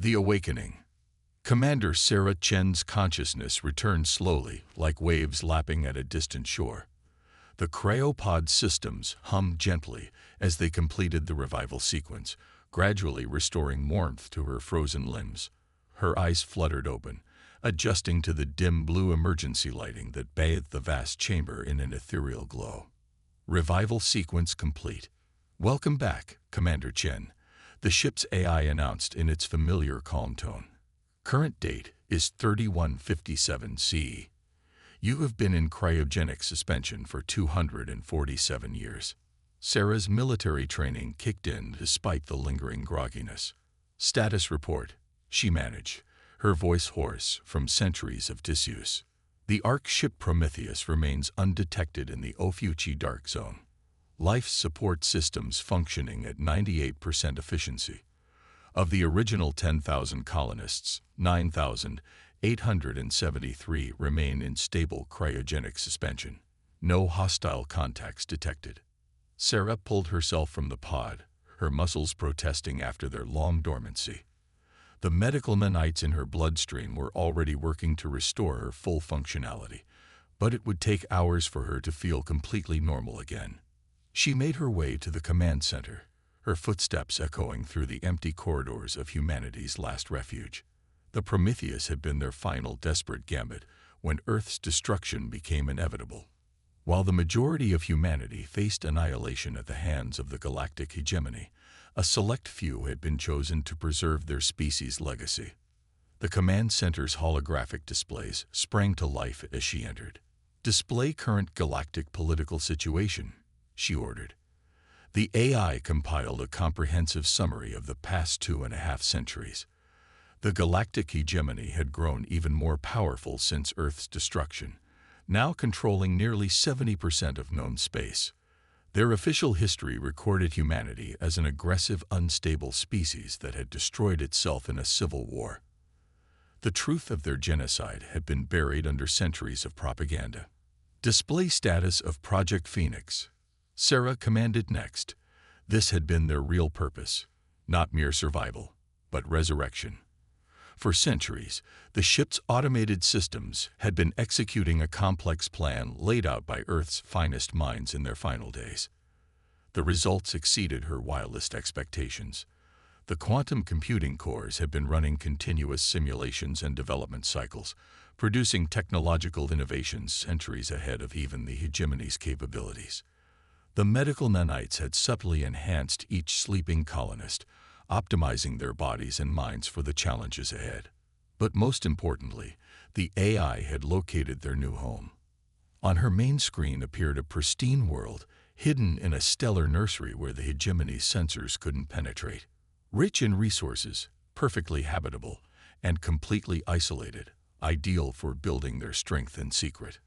The Awakening. Commander Sarah Chen's consciousness returned slowly, like waves lapping at a distant shore. The cryopod systems hummed gently as they completed the revival sequence, gradually restoring warmth to her frozen limbs. Her eyes fluttered open, adjusting to the dim blue emergency lighting that bathed the vast chamber in an ethereal glow. Revival sequence complete. "Welcome back, Commander Chen," the ship's AI announced in its familiar calm tone. "Current date is 3157 CE. You have been in cryogenic suspension for 247 years. Sarah's military training kicked in despite the lingering grogginess. Status report, she managed, her voice hoarse from centuries of disuse. The Ark ship Prometheus remains undetected in the Ophiuchi Dark Zone. Life support systems functioning at 98% efficiency. Of the original 10,000 colonists, 9,873 remain in stable cryogenic suspension. No hostile contacts detected." Sarah pulled herself from the pod, her muscles protesting after their long dormancy. The medical nanites in her bloodstream were already working to restore her full functionality, but it would take hours for her to feel completely normal again. She made her way to the command center, her footsteps echoing through the empty corridors of humanity's last refuge. The Prometheus had been their final desperate gambit when Earth's destruction became inevitable. While the majority of humanity faced annihilation at the hands of the galactic hegemony, a select few had been chosen to preserve their species' legacy. The command center's holographic displays sprang to life as she entered. "Display current galactic political situation," she ordered. The AI compiled a comprehensive summary of the past 2.5 centuries. The galactic hegemony had grown even more powerful since Earth's destruction, now controlling nearly 70% of known space. Their official history recorded humanity as an aggressive, unstable species that had destroyed itself in a civil war. The truth of their genocide had been buried under centuries of propaganda. "Display status of Project Phoenix," Sarah commanded next. This had been their real purpose, not mere survival, but resurrection. For centuries, the ship's automated systems had been executing a complex plan laid out by Earth's finest minds in their final days. The results exceeded her wildest expectations. The quantum computing cores had been running continuous simulations and development cycles, producing technological innovations centuries ahead of even the hegemony's capabilities. The medical nanites had subtly enhanced each sleeping colonist, optimizing their bodies and minds for the challenges ahead. But most importantly, the AI had located their new home. On her main screen appeared a pristine world, hidden in a stellar nursery where the hegemony's sensors couldn't penetrate. Rich in resources, perfectly habitable, and completely isolated, ideal for building their strength in secret.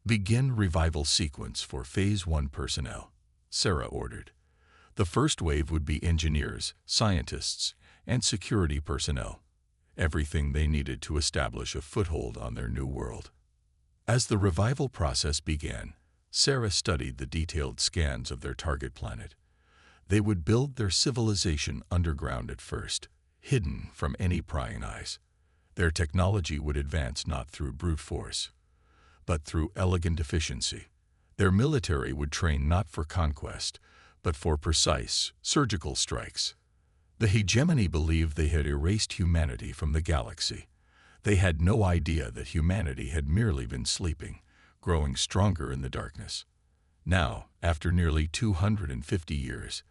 "Begin revival sequence for Phase 1 personnel," Sarah ordered. The first wave would be engineers, scientists, and security personnel, everything they needed to establish a foothold on their new world. As the revival process began, Sarah studied the detailed scans of their target planet. They would build their civilization underground at first, hidden from any prying eyes. Their technology would advance not through brute force, but through elegant efficiency. Their military would train not for conquest, but for precise, surgical strikes. The hegemony believed they had erased humanity from the galaxy. They had no idea that humanity had merely been sleeping, growing stronger in the darkness. Now, after nearly 250 years,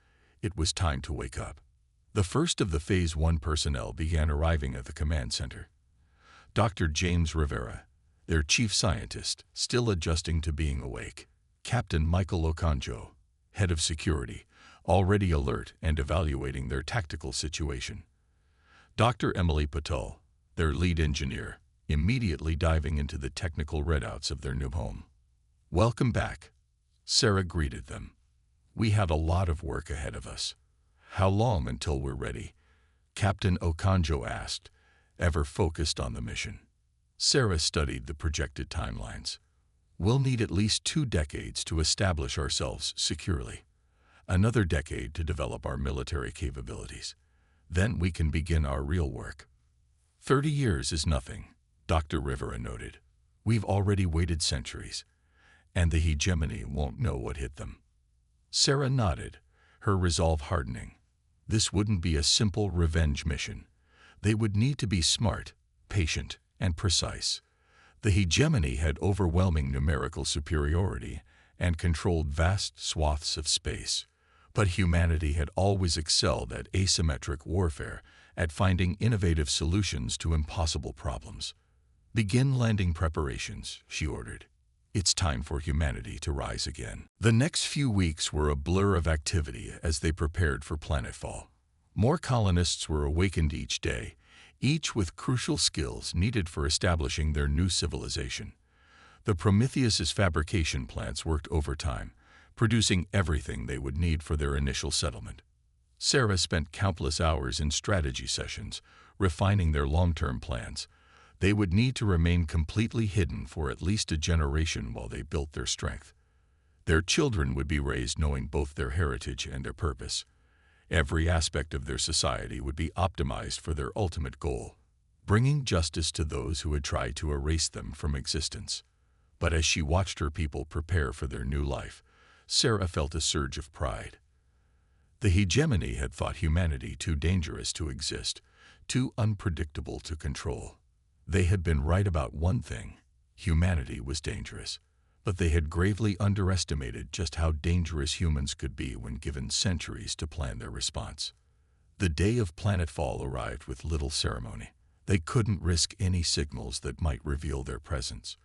it was time to wake up. The first of the Phase 1 personnel began arriving at the command center. Dr. James Rivera, their chief scientist, still adjusting to being awake. Captain Michael Okonjo, head of security, already alert and evaluating their tactical situation. Dr. Emily Patel, their lead engineer, immediately diving into the technical readouts of their new home. "Welcome back," Sarah greeted them. "We have a lot of work ahead of us." "How long until we're ready?" Captain Okonjo asked, ever focused on the mission. Sarah studied the projected timelines. "We'll need at least 2 decades to establish ourselves securely. Another decade to develop our military capabilities. Then we can begin our real work, 30 years is nothing, Dr. Rivera noted. We've already waited centuries, and the hegemony won't know what hit them. Sarah nodded, her resolve hardening. This wouldn't be a simple revenge mission. They would need to be smart, patient, and precise. The hegemony had overwhelming numerical superiority and controlled vast swaths of space. But humanity had always excelled at asymmetric warfare, at finding innovative solutions to impossible problems. Begin landing preparations, she ordered. It's time for humanity to rise again. The next few weeks were a blur of activity as they prepared for planetfall. More colonists were awakened each day, each with crucial skills needed for establishing their new civilization. The Prometheus's fabrication plants worked overtime, producing everything they would need for their initial settlement. Sarah spent countless hours in strategy sessions, refining their long-term plans. They would need to remain completely hidden for at least a generation while they built their strength. Their children would be raised knowing both their heritage and their purpose. Every aspect of their society would be optimized for their ultimate goal, bringing justice to those who had tried to erase them from existence. But as she watched her people prepare for their new life, Sarah felt a surge of pride. The hegemony had thought humanity too dangerous to exist, too unpredictable to control. They had been right about one thing: humanity was dangerous. But they had gravely underestimated just how dangerous humans could be when given centuries to plan their response. The day of planetfall arrived with little ceremony. They couldn't risk any signals that might reveal their presence.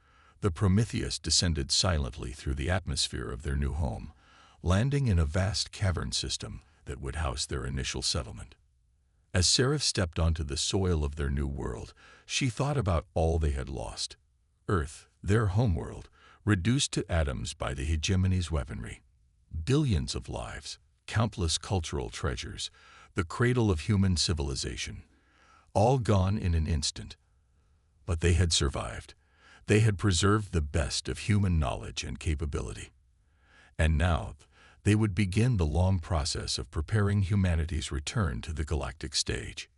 The Prometheus descended silently through the atmosphere of their new home, landing in a vast cavern system that would house their initial settlement. As Sarah stepped onto the soil of their new world, she thought about all they had lost. Earth, their homeworld, reduced to atoms by the hegemony's weaponry. Billions of lives, countless cultural treasures, the cradle of human civilization, all gone in an instant. But they had survived. They had preserved the best of human knowledge and capability. And now, they would begin the long process of preparing humanity's return to the galactic stage.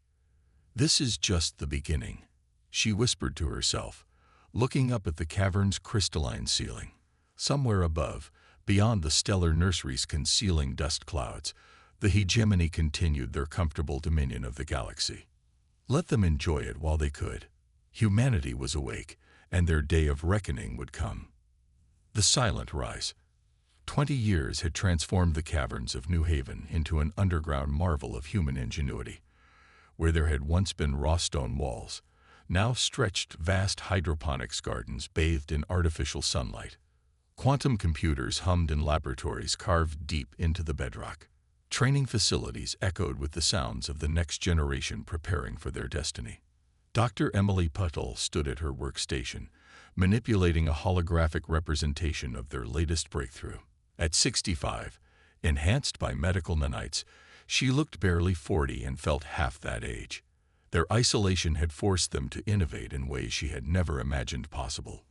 This is just the beginning, she whispered to herself, looking up at the cavern's crystalline ceiling. Somewhere above, beyond the stellar nurseries concealing dust clouds, the hegemony continued their comfortable dominion of the galaxy. Let them enjoy it while they could. Humanity was awake, and their day of reckoning would come. The silent rise. 20 years had transformed the caverns of New Haven into an underground marvel of human ingenuity. Where there had once been raw stone walls, now stretched vast hydroponics gardens bathed in artificial sunlight. Quantum computers hummed in laboratories carved deep into the bedrock. Training facilities echoed with the sounds of the next generation preparing for their destiny. Dr. Emily Puttle stood at her workstation, manipulating a holographic representation of their latest breakthrough. At 65, enhanced by medical nanites, she looked barely 40 and felt half that age. Their isolation had forced them to innovate in ways she had never imagined possible.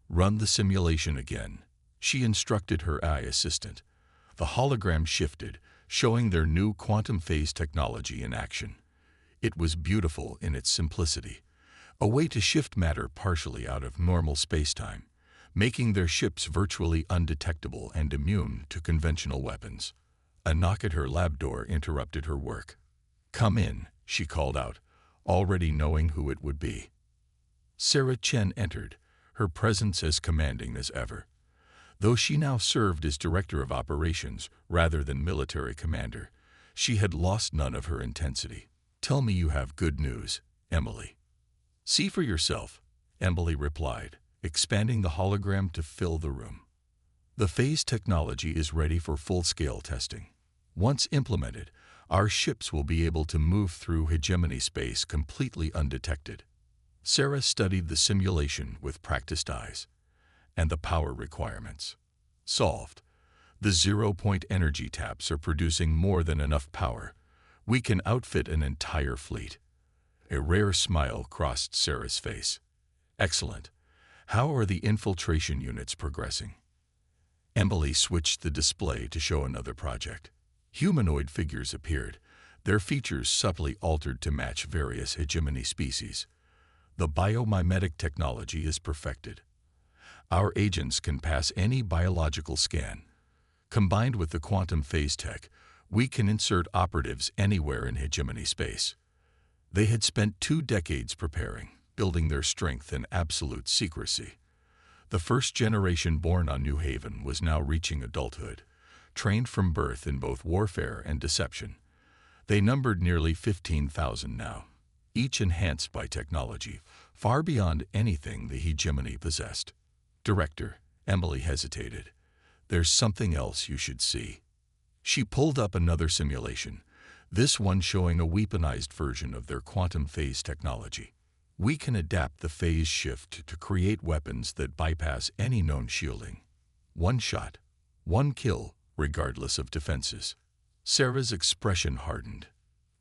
Run the simulation again, she instructed her AI assistant. The hologram shifted, showing their new quantum phase technology in action. It was beautiful in its simplicity, a way to shift matter partially out of normal spacetime, making their ships virtually undetectable and immune to conventional weapons. A knock at her lab door interrupted her work. "Come in," she called out, already knowing who it would be. Sarah Chen entered, her presence as commanding as ever. Though she now served as director of operations rather than military commander, she had lost none of her intensity. "Tell me you have good news, Emily." "See for yourself," Emily replied, expanding the hologram to fill the room. "The phase technology is ready for full-scale testing. Once implemented, our ships will be able to move through hegemony space completely undetected." Sarah studied the simulation with practiced eyes. And the power requirements. Solved. The zero-point energy taps are producing more than enough power. We can outfit an entire fleet. A rare smile crossed Sarah's face. "Excellent. How are the infiltration units progressing?" Emily switched the display to show another project. Humanoid figures appeared, their features subtly altered to match various hegemony species. The biomimetic technology is perfected. Our agents can pass any biological scan. Combined with the quantum phase tech, we can insert operatives anywhere in hegemony space. They had spent 2 decades preparing, building their strength in absolute secrecy. The first generation born on New Haven was now reaching adulthood, trained from birth in both warfare and deception. They numbered nearly 15,000 now, each enhanced by technology, far beyond anything the hegemony possessed. Director, Emily hesitated. There's something else you should see. She pulled up another simulation, this one showing a weaponized version of their quantum phase technology. We can adapt the phase shift to create weapons that bypass any known shielding. 1 shot, 1 kill, regardless of defenses. Sarah's expression hardened.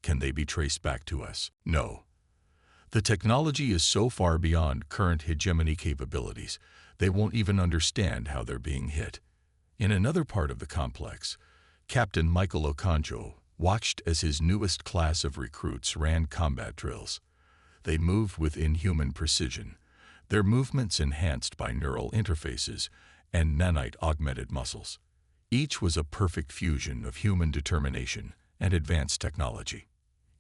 Can they be traced back to us? No. The technology is so far beyond current hegemony capabilities, they won't even understand how they're being hit. In another part of the complex, Captain Michael Okonjo watched as his newest class of recruits ran combat drills. They moved with inhuman precision, their movements enhanced by neural interfaces and nanite-augmented muscles. Each was a perfect fusion of human determination and advanced technology.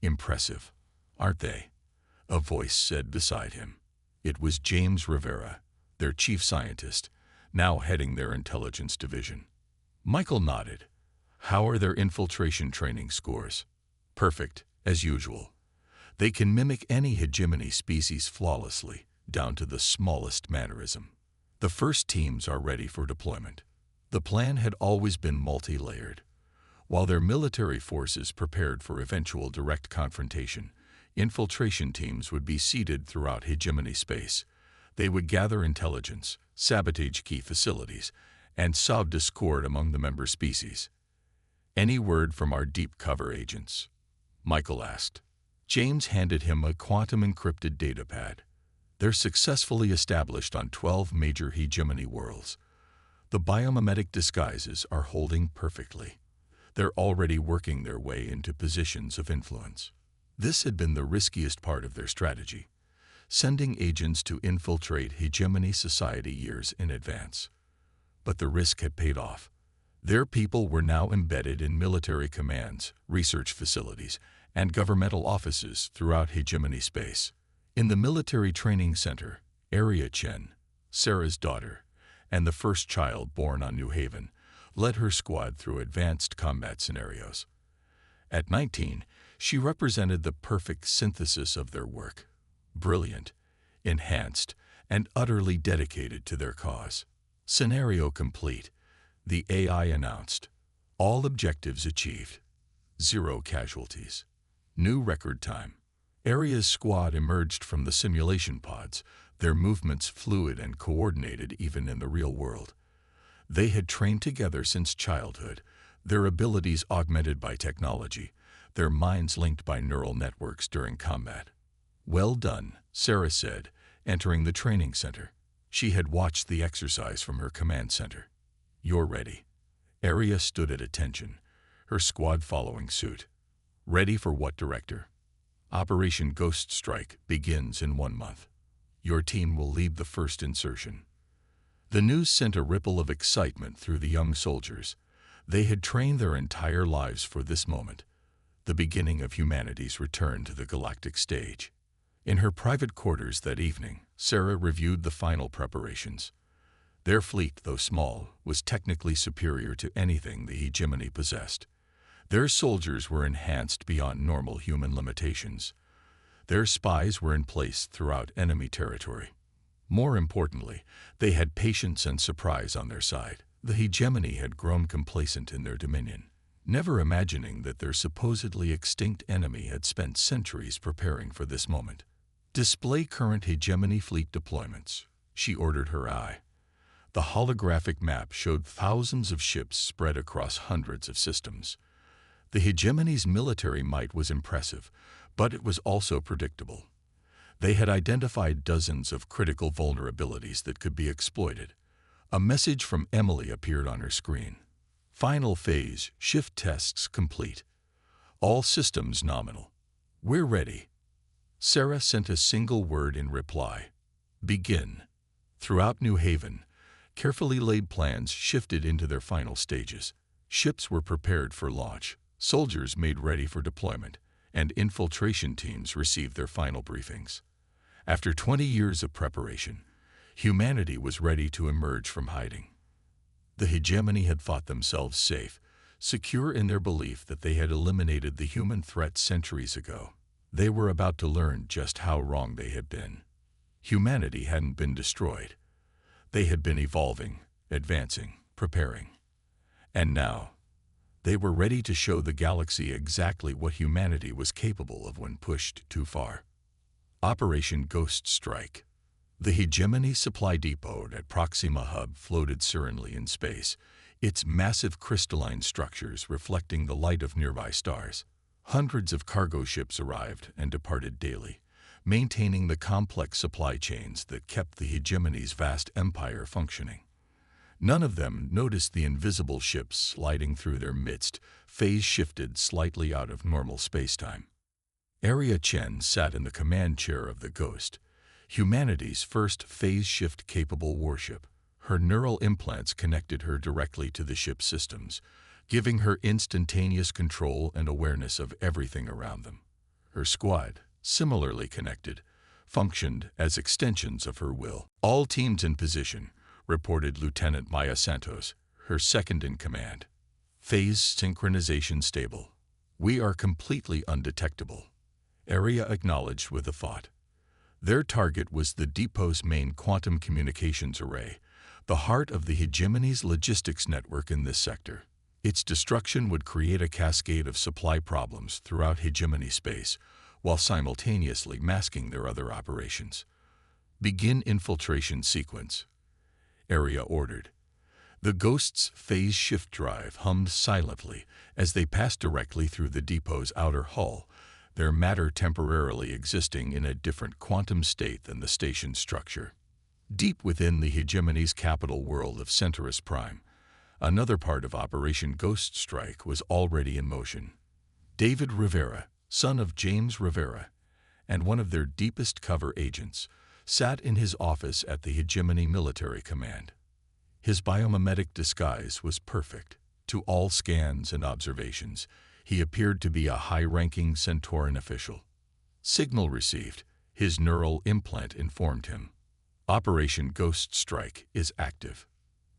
Impressive, aren't they? A voice said beside him. It was James Rivera, their chief scientist, now heading their intelligence division. Michael nodded. How are their infiltration training scores? Perfect, as usual. They can mimic any hegemony species flawlessly, down to the smallest mannerism. The first teams are ready for deployment. The plan had always been multi-layered. While their military forces prepared for eventual direct confrontation, infiltration teams would be seeded throughout hegemony space. They would gather intelligence, sabotage key facilities, and sow discord among the member species. Any word from our deep cover agents? Michael asked. James handed him a quantum-encrypted datapad. They're successfully established on 12 major hegemony worlds. The biomimetic disguises are holding perfectly. They're already working their way into positions of influence. This had been the riskiest part of their strategy, sending agents to infiltrate hegemony society years in advance. But the risk had paid off. Their people were now embedded in military commands, research facilities, and governmental offices throughout hegemony space. In the military training center, Aria Chen, Sarah's daughter, and the first child born on New Haven, led her squad through advanced combat scenarios. At 19, she represented the perfect synthesis of their work. Brilliant, enhanced, and utterly dedicated to their cause. Scenario complete. The AI announced. All objectives achieved. 0 casualties. New record time. Aria's squad emerged from the simulation pods, their movements fluid and coordinated even in the real world. They had trained together since childhood, their abilities augmented by technology, their minds linked by neural networks during combat. Well done, Sarah said, entering the training center. She had watched the exercise from her command center. You're ready. Aria stood at attention, her squad following suit. Ready for what, Director? Operation Ghost Strike begins in 1 month. Your team will lead the first insertion. The news sent a ripple of excitement through the young soldiers. They had trained their entire lives for this moment, the beginning of humanity's return to the galactic stage. In her private quarters that evening, Sarah reviewed the final preparations. Their fleet, though small, was technically superior to anything the hegemony possessed. Their soldiers were enhanced beyond normal human limitations. Their spies were in place throughout enemy territory. More importantly, they had patience and surprise on their side. The hegemony had grown complacent in their dominion, never imagining that their supposedly extinct enemy had spent centuries preparing for this moment. Display current hegemony fleet deployments, she ordered her eye. The holographic map showed thousands of ships spread across hundreds of systems. The hegemony's military might was impressive, but it was also predictable. They had identified dozens of critical vulnerabilities that could be exploited. A message from Emily appeared on her screen. Final phase, shift tests complete. All systems nominal. We're ready. Sarah sent a single word in reply: begin. Throughout New Haven, carefully laid plans shifted into their final stages. Ships were prepared for launch, soldiers made ready for deployment, and infiltration teams received their final briefings. After 20 years of preparation, humanity was ready to emerge from hiding. The hegemony had thought themselves safe, secure in their belief that they had eliminated the human threat centuries ago. They were about to learn just how wrong they had been. Humanity hadn't been destroyed. They had been evolving, advancing, preparing. And now, they were ready to show the galaxy exactly what humanity was capable of when pushed too far. Operation Ghost Strike. The hegemony supply depot at Proxima Hub floated serenely in space, its massive crystalline structures reflecting the light of nearby stars. Hundreds of cargo ships arrived and departed daily, maintaining the complex supply chains that kept the hegemony's vast empire functioning. None of them noticed the invisible ships sliding through their midst, phase shifted slightly out of normal spacetime. Area Chen sat in the command chair of the Ghost, humanity's first phase shift-capable warship. Her neural implants connected her directly to the ship's systems, giving her instantaneous control and awareness of everything around them. Her squad, similarly connected, functioned as extensions of her will. All teams in position, reported Lieutenant Maya Santos, her second-in-command. Phase synchronization stable. We are completely undetectable. Area acknowledged with a thought. Their target was the depot's main quantum communications array, the heart of the hegemony's logistics network in this sector. Its destruction would create a cascade of supply problems throughout hegemony space, while simultaneously masking their other operations. Begin infiltration sequence. Area ordered. The Ghost's phase shift drive hummed silently as they passed directly through the depot's outer hull, their matter temporarily existing in a different quantum state than the station's structure. Deep within the hegemony's capital world of Centaurus Prime, another part of Operation Ghost Strike was already in motion. David Rivera, son of James Rivera, and one of their deepest cover agents, sat in his office at the Hegemony Military Command. His biomimetic disguise was perfect. To all scans and observations, he appeared to be a high-ranking Centauran official. Signal received, his neural implant informed him. Operation Ghost Strike is active.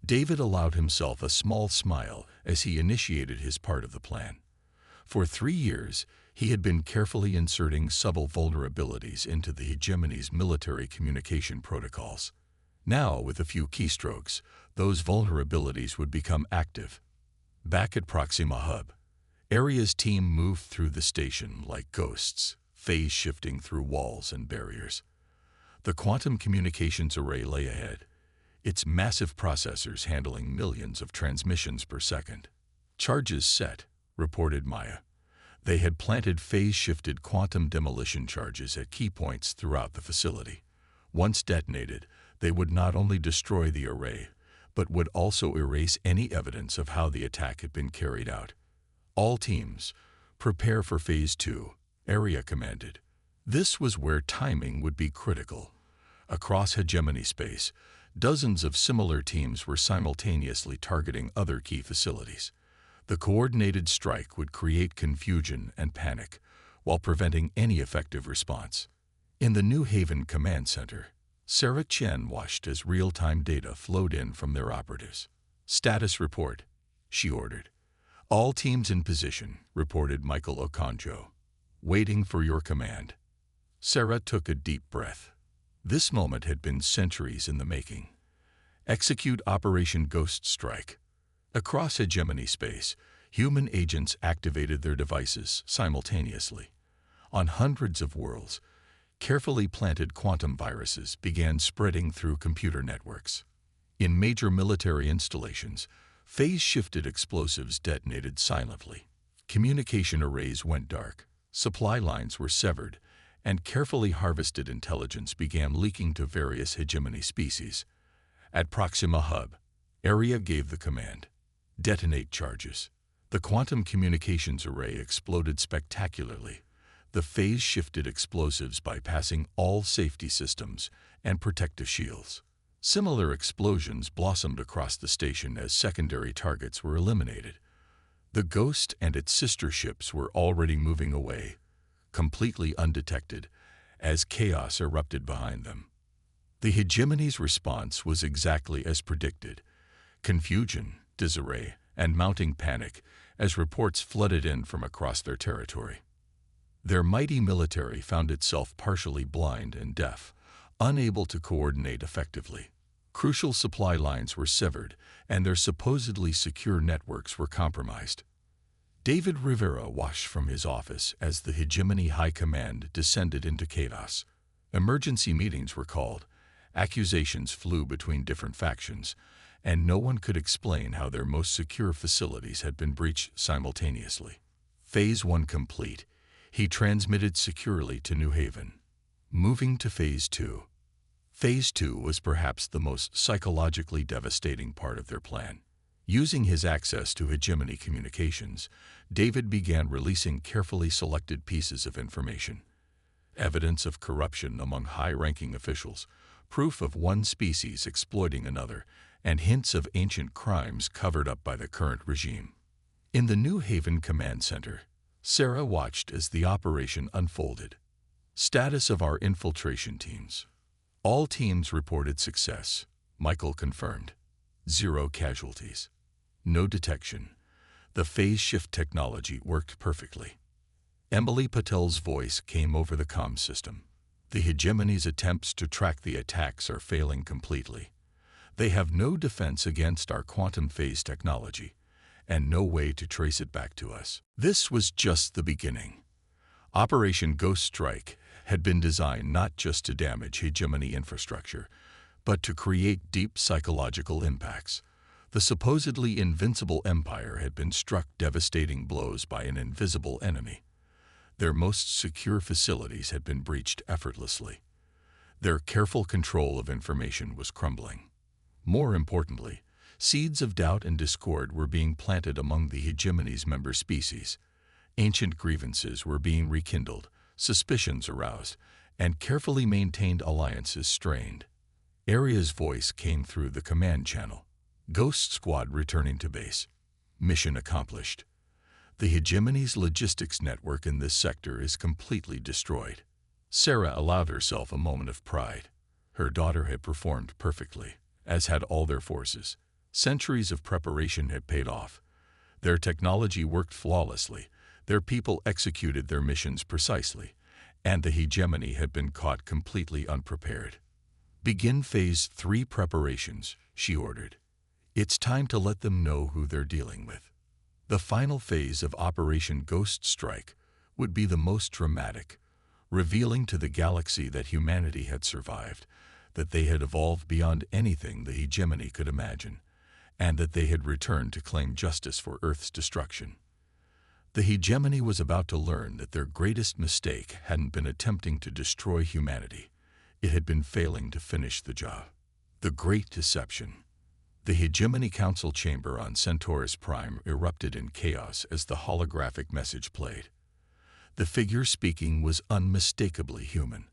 David allowed himself a small smile as he initiated his part of the plan. For 3 years, he had been carefully inserting subtle vulnerabilities into the hegemony's military communication protocols. Now, with a few keystrokes, those vulnerabilities would become active. Back at Proxima Hub, Area's team moved through the station like ghosts, phase shifting through walls and barriers. The quantum communications array lay ahead, its massive processors handling millions of transmissions per second. Charges set, reported Maya. They had planted phase-shifted quantum demolition charges at key points throughout the facility. Once detonated, they would not only destroy the array, but would also erase any evidence of how the attack had been carried out. All teams, prepare for Phase 2, Area commanded. This was where timing would be critical. Across hegemony space, dozens of similar teams were simultaneously targeting other key facilities. The coordinated strike would create confusion and panic, while preventing any effective response. In the New Haven Command Center, Sarah Chen watched as real-time data flowed in from their operatives. Status report, she ordered. All teams in position, reported Michael Okonjo. Waiting for your command. Sarah took a deep breath. This moment had been centuries in the making. Execute Operation Ghost Strike. Across hegemony space, human agents activated their devices simultaneously. On hundreds of worlds, carefully planted quantum viruses began spreading through computer networks. In major military installations, phase-shifted explosives detonated silently. Communication arrays went dark, supply lines were severed, and carefully harvested intelligence began leaking to various hegemony species. At Proxima Hub, Area gave the command. Detonate charges. The quantum communications array exploded spectacularly, The phase-shifted explosives bypassing all safety systems and protective shields. Similar explosions blossomed across the station as secondary targets were eliminated. The Ghost and its sister ships were already moving away, completely undetected, as chaos erupted behind them. The hegemony's response was exactly as predicted: confusion, disarray, and mounting panic as reports flooded in from across their territory. Their mighty military found itself partially blind and deaf, unable to coordinate effectively. Crucial supply lines were severed, and their supposedly secure networks were compromised. David Rivera watched from his office as the hegemony high command descended into chaos. Emergency meetings were called, accusations flew between different factions, and no one could explain how their most secure facilities had been breached simultaneously. Phase 1 complete, he transmitted securely to New Haven. Moving to Phase 2. Phase 2 was perhaps the most psychologically devastating part of their plan. Using his access to hegemony communications, David began releasing carefully selected pieces of information. Evidence of corruption among high-ranking officials, proof of one species exploiting another, and hints of ancient crimes covered up by the current regime. In the New Haven Command Center, Sarah watched as the operation unfolded. Status of our infiltration teams. All teams reported success. Michael confirmed. 0 casualties. No detection. The phase shift technology worked perfectly. Emily Patel's voice came over the comm system. The hegemony's attempts to track the attacks are failing completely. They have no defense against our quantum phase technology, and no way to trace it back to us. This was just the beginning. Operation Ghost Strike had been designed not just to damage hegemony infrastructure, but to create deep psychological impacts. The supposedly invincible empire had been struck devastating blows by an invisible enemy. Their most secure facilities had been breached effortlessly. Their careful control of information was crumbling. More importantly, seeds of doubt and discord were being planted among the hegemony's member species. Ancient grievances were being rekindled, suspicions aroused, and carefully maintained alliances strained. Aria's voice came through the command channel. Ghost Squad returning to base. Mission accomplished. The hegemony's logistics network in this sector is completely destroyed. Sarah allowed herself a moment of pride. Her daughter had performed perfectly, as had all their forces. Centuries of preparation had paid off. Their technology worked flawlessly. Their people executed their missions precisely, and the hegemony had been caught completely unprepared. Begin Phase 3 preparations, she ordered. It's time to let them know who they're dealing with. The final phase of Operation Ghost Strike would be the most dramatic, revealing to the galaxy that humanity had survived, that they had evolved beyond anything the hegemony could imagine, and that they had returned to claim justice for Earth's destruction. The hegemony was about to learn that their greatest mistake hadn't been attempting to destroy humanity. It had been failing to finish the job. The Great Deception. The Hegemony Council chamber on Centaurus Prime erupted in chaos as the holographic message played. The figure speaking was unmistakably human,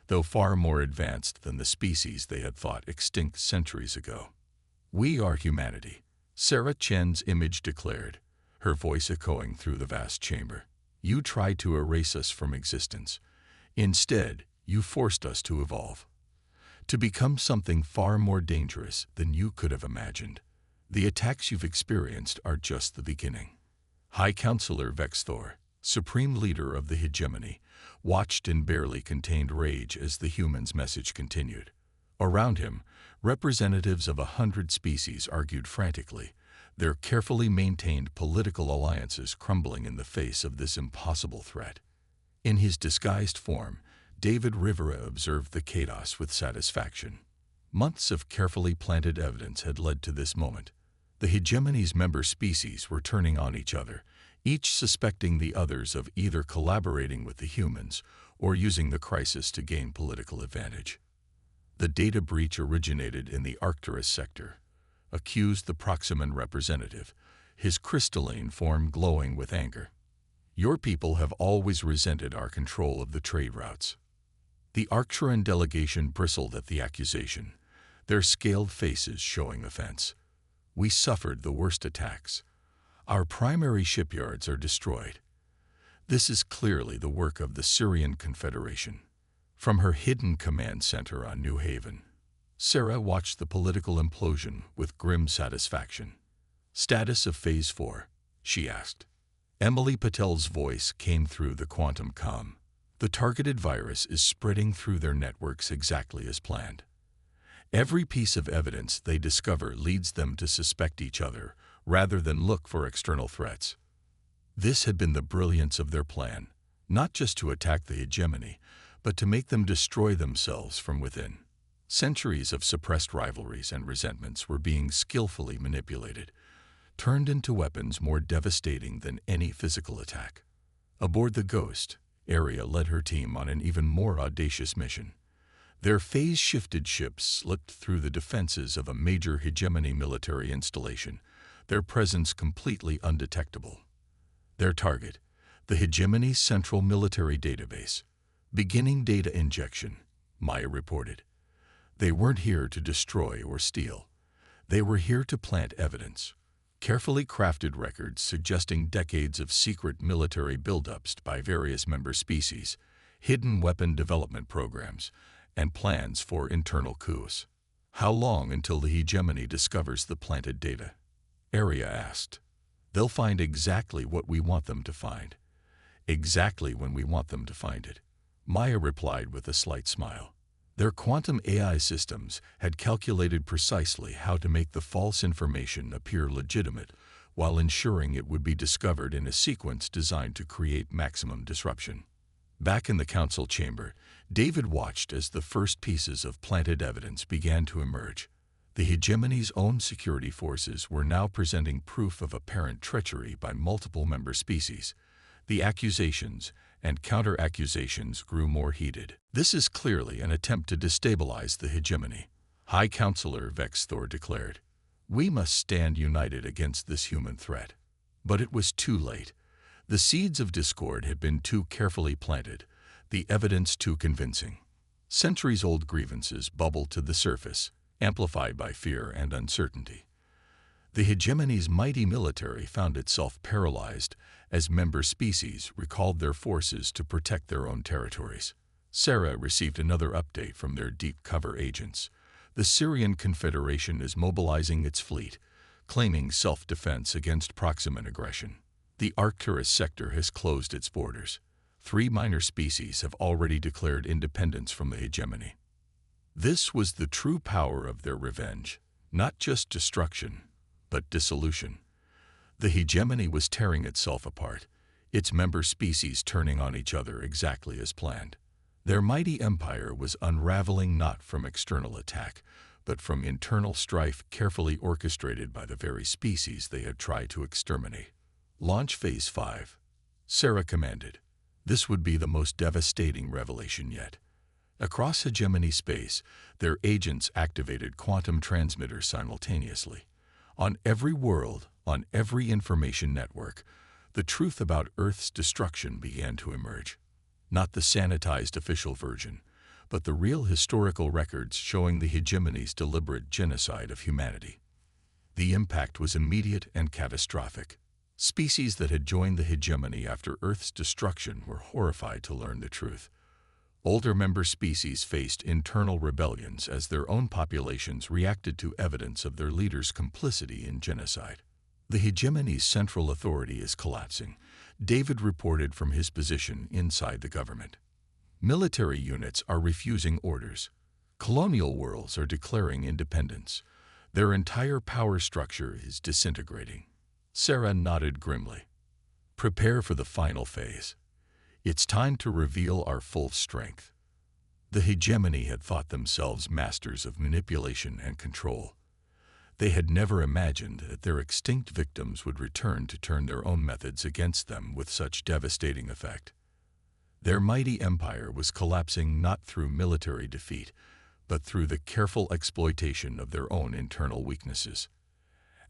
though far more advanced than the species they had thought extinct centuries ago. "We are humanity," Sarah Chen's image declared, her voice echoing through the vast chamber. "You tried to erase us from existence. Instead, you forced us to evolve, to become something far more dangerous than you could have imagined. The attacks you've experienced are just the beginning." High Counselor Vexthor, supreme leader of the hegemony, watched in barely contained rage as the human's message continued. Around him, representatives of 100 species argued frantically, their carefully maintained political alliances crumbling in the face of this impossible threat. In his disguised form, David Rivera observed the chaos with satisfaction. Months of carefully planted evidence had led to this moment. The hegemony's member species were turning on each other, each suspecting the others of either collaborating with the humans or using the crisis to gain political advantage. The data breach originated in the Arcturus sector, accused the Proximan representative, his crystalline form glowing with anger. Your people have always resented our control of the trade routes. The Arcturan delegation bristled at the accusation, their scaled faces showing offense. We suffered the worst attacks. Our primary shipyards are destroyed. This is clearly the work of the Syrian Confederation. From her hidden command center on New Haven, Sarah watched the political implosion with grim satisfaction. Status of Phase 4, she asked. Emily Patel's voice came through the quantum comm. The targeted virus is spreading through their networks exactly as planned. Every piece of evidence they discover leads them to suspect each other rather than look for external threats. This had been the brilliance of their plan, not just to attack the hegemony, but to make them destroy themselves from within. Centuries of suppressed rivalries and resentments were being skillfully manipulated, turned into weapons more devastating than any physical attack. Aboard the Ghost, Aria led her team on an even more audacious mission. Their phase-shifted ships slipped through the defenses of a major hegemony military installation, their presence completely undetectable. Their target, the hegemony's central military database. Beginning data injection, Maya reported. They weren't here to destroy or steal. They were here to plant evidence. Carefully crafted records suggesting decades of secret military buildups by various member species, hidden weapon development programs, and plans for internal coups. How long until the hegemony discovers the planted data? Aria asked. They'll find exactly what we want them to find. Exactly when we want them to find it. Maya replied with a slight smile. Their quantum AI systems had calculated precisely how to make the false information appear legitimate while ensuring it would be discovered in a sequence designed to create maximum disruption. Back in the council chamber, David watched as the first pieces of planted evidence began to emerge. The hegemony's own security forces were now presenting proof of apparent treachery by multiple member species. The accusations and counter-accusations grew more heated. This is clearly an attempt to destabilize the hegemony, High Counselor Vexthor declared. We must stand united against this human threat. But it was too late. The seeds of discord had been too carefully planted, the evidence too convincing. Centuries-old grievances bubbled to the surface, amplified by fear and uncertainty. The hegemony's mighty military found itself paralyzed as member species recalled their forces to protect their own territories. Sarah received another update from their deep cover agents. The Syrian Confederation is mobilizing its fleet, claiming self-defense against Proximan aggression. The Arcturus sector has closed its borders. 3 minor species have already declared independence from the hegemony. This was the true power of their revenge, not just destruction, but dissolution. The hegemony was tearing itself apart, its member species turning on each other exactly as planned. Their mighty empire was unraveling not from external attack, but from internal strife carefully orchestrated by the very species they had tried to exterminate. Launch Phase 5, Sarah commanded. This would be the most devastating revelation yet. Across hegemony space, their agents activated quantum transmitters simultaneously. On every world, on every information network, the truth about Earth's destruction began to emerge. Not the sanitized official version, but the real historical records showing the hegemony's deliberate genocide of humanity. The impact was immediate and catastrophic. Species that had joined the hegemony after Earth's destruction were horrified to learn the truth. Older member species faced internal rebellions as their own populations reacted to evidence of their leaders' complicity in genocide. The hegemony's central authority is collapsing, David reported from his position inside the government. Military units are refusing orders. Colonial worlds are declaring independence. Their entire power structure is disintegrating. Sarah nodded grimly. Prepare for the final phase. It's time to reveal our full strength. The hegemony had thought themselves masters of manipulation and control. They had never imagined that their extinct victims would return to turn their own methods against them with such devastating effect. Their mighty empire was collapsing not through military defeat, but through the careful exploitation of their own internal weaknesses.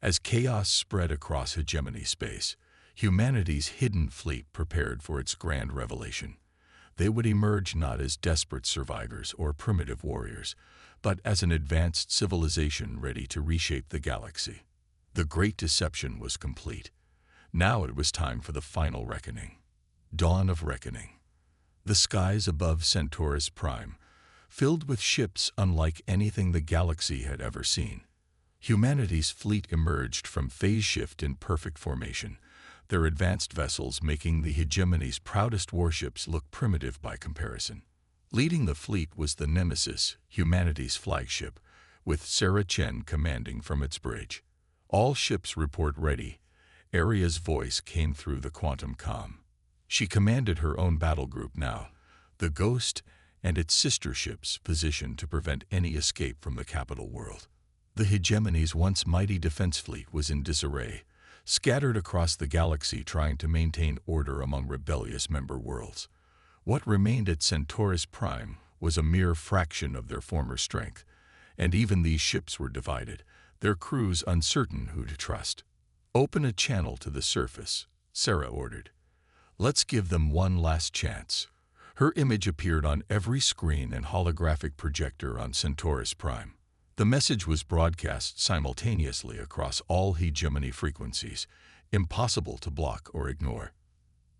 As chaos spread across hegemony space, Humanity's hidden fleet prepared for its grand revelation. They would emerge not as desperate survivors or primitive warriors, but as an advanced civilization ready to reshape the galaxy. The great deception was complete. Now it was time for the final reckoning. Dawn of reckoning. The skies above Centaurus Prime, filled with ships unlike anything the galaxy had ever seen. Humanity's fleet emerged from phase shift in perfect formation, their advanced vessels making the hegemony's proudest warships look primitive by comparison. Leading the fleet was the Nemesis, humanity's flagship, with Sarah Chen commanding from its bridge. All ships report ready. Aria's voice came through the quantum comm. She commanded her own battle group now, the Ghost and its sister ships positioned to prevent any escape from the capital world. The hegemony's once mighty defense fleet was in disarray, scattered across the galaxy trying to maintain order among rebellious member worlds. What remained at Centaurus Prime was a mere fraction of their former strength, and even these ships were divided, their crews uncertain who to trust. "Open a channel to the surface," Sarah ordered. "Let's give them one last chance." Her image appeared on every screen and holographic projector on Centaurus Prime. The message was broadcast simultaneously across all hegemony frequencies, impossible to block or ignore.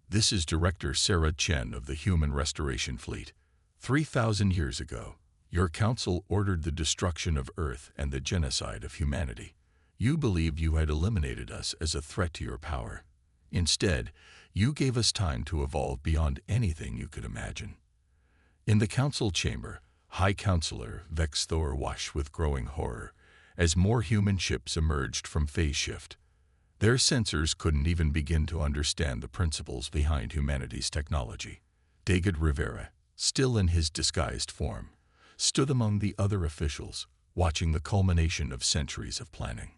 "This is Director Sarah Chen of the Human Restoration Fleet. 3,000 years ago, your council ordered the destruction of Earth and the genocide of humanity. You believed you had eliminated us as a threat to your power. Instead, you gave us time to evolve beyond anything you could imagine." In the council chamber, High Counselor Vex Thor watched with growing horror as more human ships emerged from phase shift. Their sensors couldn't even begin to understand the principles behind humanity's technology. David Rivera, still in his disguised form, stood among the other officials, watching the culmination of centuries of planning.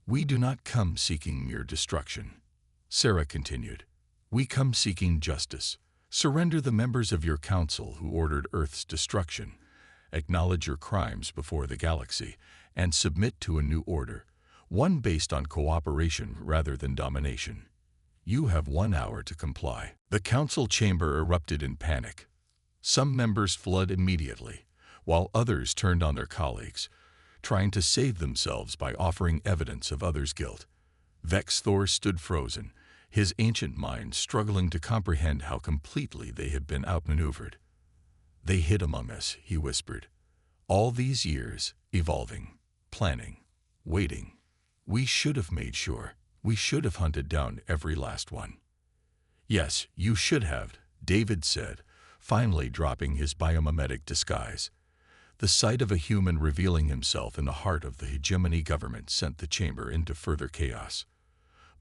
"We do not come seeking mere destruction," Sarah continued. "We come seeking justice. Surrender the members of your council who ordered Earth's destruction, acknowledge your crimes before the galaxy, and submit to a new order, one based on cooperation rather than domination. You have 1 hour to comply." The council chamber erupted in panic. Some members fled immediately, while others turned on their colleagues, trying to save themselves by offering evidence of others' guilt. Vex Thor stood frozen, his ancient mind struggling to comprehend how completely they had been outmaneuvered. "They hid among us," he whispered. "All these years, evolving, planning, waiting. We should have made sure. We should have hunted down every last one." "Yes, you should have," David said, finally dropping his biomimetic disguise. The sight of a human revealing himself in the heart of the hegemony government sent the chamber into further chaos.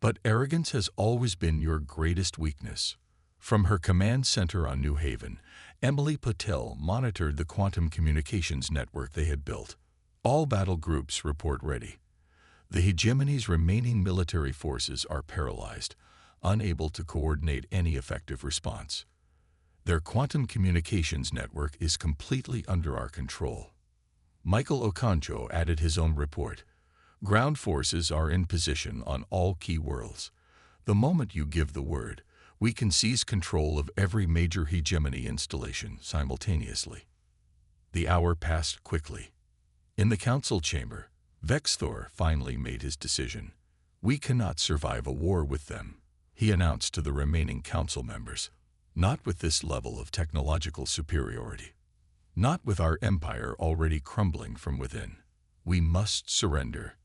"But arrogance has always been your greatest weakness." From her command center on New Haven, Emily Patel monitored the quantum communications network they had built. "All battle groups report ready. The hegemony's remaining military forces are paralyzed, unable to coordinate any effective response. Their quantum communications network is completely under our control." Michael Okonjo added his own report. "Ground forces are in position on all key worlds. The moment you give the word, we can seize control of every major hegemony installation simultaneously." The hour passed quickly. In the council chamber, Vex Thor finally made his decision. "We cannot survive a war with them," he announced to the remaining council members. "Not with this level of technological superiority. Not with our empire already crumbling from within. We must surrender."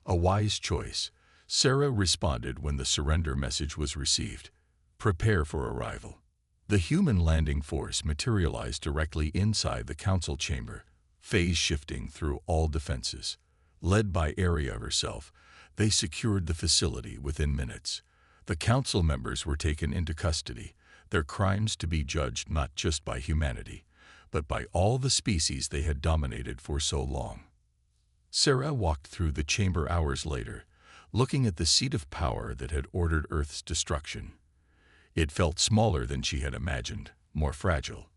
"A wise choice," Sarah responded when the surrender message was received. "Prepare for arrival." The human landing force materialized directly inside the council chamber, phase shifting through all defenses. Led by Aria herself, they secured the facility within minutes. The council members were taken into custody, their crimes to be judged not just by humanity, but by all the species they had dominated for so long. Sarah walked through the chamber hours later, looking at the seat of power that had ordered Earth's destruction. It felt smaller than she had imagined, more fragile.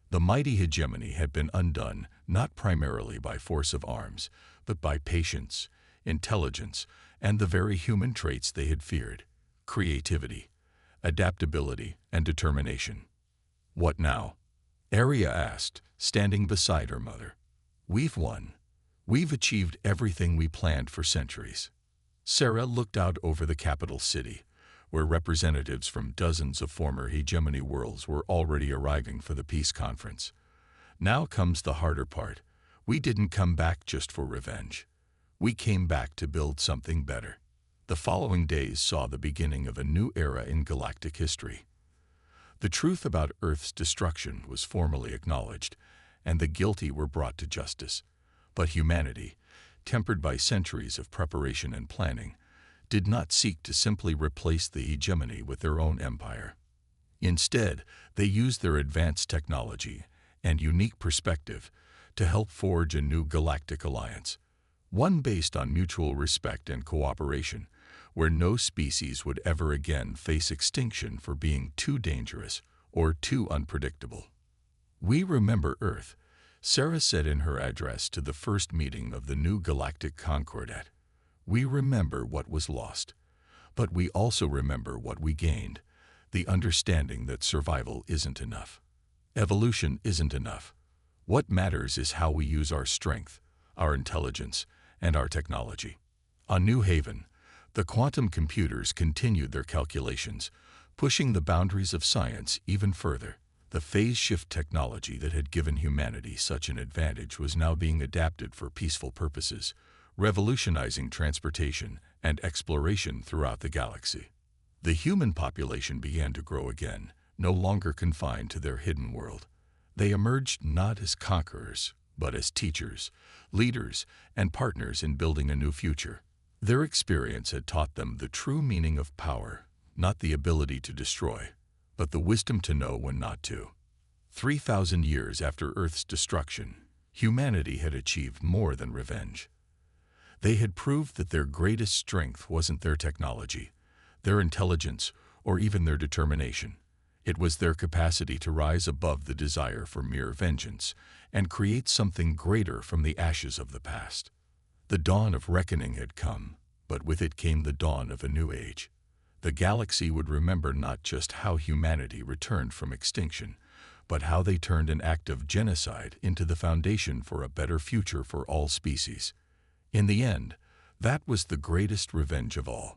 The mighty hegemony had been undone not primarily by force of arms, but by patience, intelligence, and the very human traits they had feared. creativity, adaptability, and determination. What now? Arya asked, standing beside her mother. We've won. We've achieved everything we planned for centuries. Sarah looked out over the capital city, where representatives from dozens of former hegemony worlds were already arriving for the peace conference. Now comes the harder part. We didn't come back just for revenge. We came back to build something better. The following days saw the beginning of a new era in galactic history. The truth about Earth's destruction was formally acknowledged, and the guilty were brought to justice. But humanity, tempered by centuries of preparation and planning, did not seek to simply replace the hegemony with their own empire. Instead, they used their advanced technology and unique perspective to help forge a new galactic alliance, one based on mutual respect and cooperation, where no species would ever again face extinction for being too dangerous or too unpredictable. We remember Earth, Sarah said in her address to the first meeting of the new Galactic Concordat. We remember what was lost, but we also remember what we gained, the understanding that survival isn't enough. Evolution isn't enough. What matters is how we use our strength, our intelligence, and our technology. On New Haven, the quantum computers continued their calculations, pushing the boundaries of science even further. The phase shift technology that had given humanity such an advantage was now being adapted for peaceful purposes, revolutionizing transportation and exploration throughout the galaxy. The human population began to grow again, no longer confined to their hidden world. They emerged not as conquerors, but as teachers, leaders, and partners in building a new future. Their experience had taught them the true meaning of power, not the ability to destroy, but the wisdom to know when not to. 3,000 years after Earth's destruction, humanity had achieved more than revenge. They had proved that their greatest strength wasn't their technology, their intelligence, or even their determination. It was their capacity to rise above the desire for mere vengeance and create something greater from the ashes of the past. The dawn of reckoning had come, but with it came the dawn of a new age. The galaxy would remember not just how humanity returned from extinction, but how they turned an act of genocide into the foundation for a better future for all species. In the end, that was the greatest revenge of all.